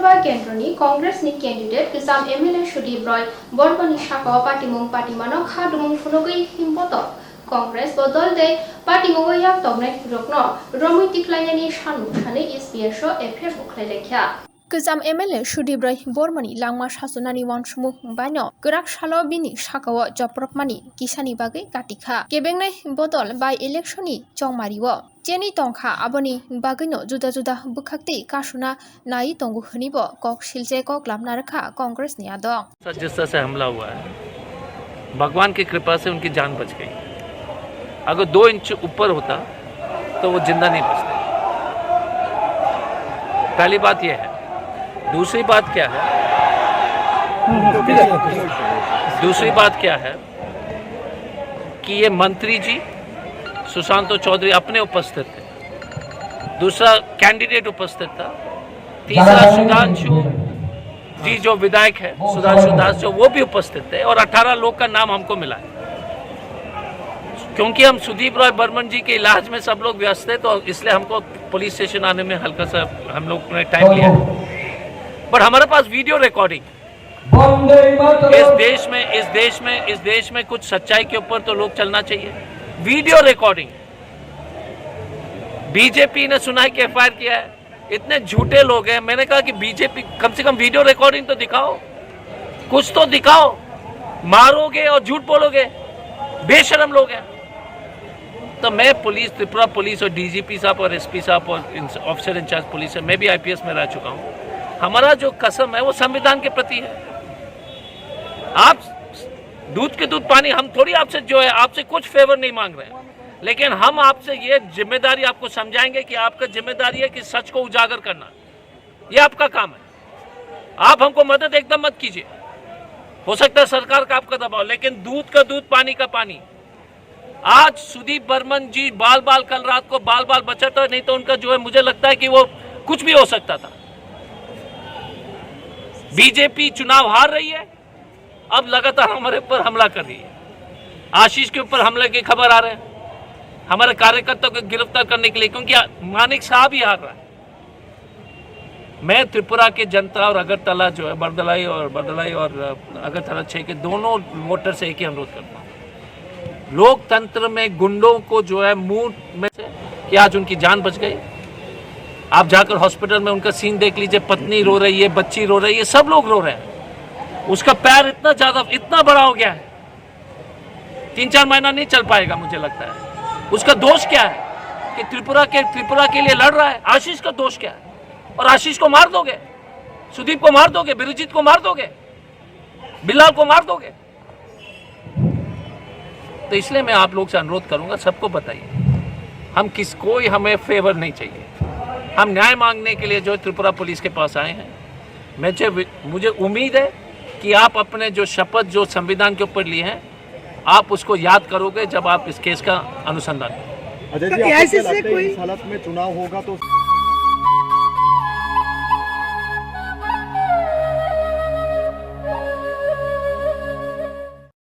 विधानसभा केन्द्रनि कांग्रेसनि candidate गोजाम MLA Sudeep Roy बरमानि साखाव पार्टीमुं पार्टीमानो खादुमुं फुनुगै हिमबत Congress बदल दे पार्टीमुं याक तबनाय रकनो रमै तिख्लायनायनि सानु सानै एसपीएस एफेयर बुख्लायलेख्या गोजाम एमएलए सुदीप रॉय बरमानि लांमा सासुनानि वानसुमु बानो गोराक सालो बिनि साखाव जप्रकमानि किसानि बागै काटिखा केबेंनाय बदल बाय इलेक्शननि चौमारिवो जेनी तंखा आबनि बागैनो जुदा जुदा बुखाक्ति कासुना नाई तंगु हनिबो कक सिलजे कक लामनारखा कांग्रेस ने आदं जिस तरह से हमला हुआ है भगवान की कृपा से उनकी जान बच गई। अगर 2 इंच ऊपर होता तो वो जिंदा नहीं बचते। पहली बात यह है। दूसरी बात क्या है कि ये मंत्री जी सुशांत चौधरी अपने उपस्थित थे, दूसरा कैंडिडेट उपस्थित था, तीसरा सुधांशु जी जो विधायक है सुधांशु दास जो वो भी उपस्थित थे और 18 लोग का नाम हमको मिला है। क्योंकि हम सुदीप रॉय बर्मन जी के इलाज में सब लोग व्यस्त थे तो इसलिए हमको पुलिस स्टेशन आने में हल्का सा हम लोग ने टाइम लिया। बट हमारे पास वीडियो रिकॉर्डिंग इस देश में कुछ सच्चाई के ऊपर तो लोग चलना चाहिए। वीडियो रिकॉर्डिंग बीजेपी ने सुना है कि एफआईआर किया है। इतने झूठे लोग हैं। मैंने कहा कि बीजेपी कम से कम वीडियो रिकॉर्डिंग तो दिखाओ, कुछ तो दिखाओ। मारोगे और झूठ बोलोगे, बेशरम लोग हैं। तो मैं पुलिस, त्रिपुरा पुलिस और डीजीपी साहब और एसपी साहब और ऑफिसर इंचार्ज पुलिस है, मैं भी आईपीएस में रह चुका हूँ। हमारा जो कसम है वो संविधान के प्रति है। आप दूध के दूध पानी, हम थोड़ी आपसे जो है आपसे कुछ फेवर नहीं मांग रहे हैं, लेकिन हम आपसे ये जिम्मेदारी आपको समझाएंगे कि आपका जिम्मेदारी है कि सच को उजागर करना, ये आपका काम है। आप हमको मदद एकदम मत कीजिए। हो सकता है सरकार का आपका दबाव, लेकिन दूध का दूध पानी का पानी। आज सुदीप बर्मन जी बाल बाल कल रात को बाल बाल बचा था, नहीं तो उनका जो है मुझे लगता है कि वो कुछ भी हो सकता था। बीजेपी चुनाव हार रही है, अब लगातार हमारे ऊपर हमला कर रही है। आशीष के ऊपर हमले की खबर आ रहे हैं हमारे कार्यकर्ताओं को गिरफ्तार करने के लिए, क्योंकि मानिक साहब ही हार रहा है। मैं त्रिपुरा के जनता और अगरतला जो है बरदलाई और अगरतला 6 के दोनों वोटर से एक ही अनुरोध करता हूँ। लोकतंत्र में गुंडों को जो है मुंह में से कि आज उनकी जान बच गई। आप जाकर हॉस्पिटल में उनका सीन देख लीजिए, पत्नी रो रही है, बच्ची रो रही है, सब लोग रो रहे हैं। उसका पैर इतना बड़ा हो गया है, 3-4 महीना नहीं चल पाएगा मुझे लगता है। उसका दोष क्या है कि त्रिपुरा के लिए लड़ रहा है? आशीष का दोष क्या है? और आशीष को मार दोगे, सुदीप को मार दोगे, बिरुजीत को मार दोगे, बिलाल को मार दोगे। तो इसलिए मैं आप लोग से अनुरोध करूंगा, सबको बताइए कोई हमें फेवर नहीं चाहिए। हम न्याय मांगने के लिए जो त्रिपुरा पुलिस के पास आए हैं। मुझे उम्मीद है कि आप अपने जो शपथ जो संविधान के ऊपर लिए हैं, आप उसको याद करोगे जब आप इस केस का अनुसंधान करोगे। अजय जी, आपको क्या लगता है इस हालत में चुनाव होगा तो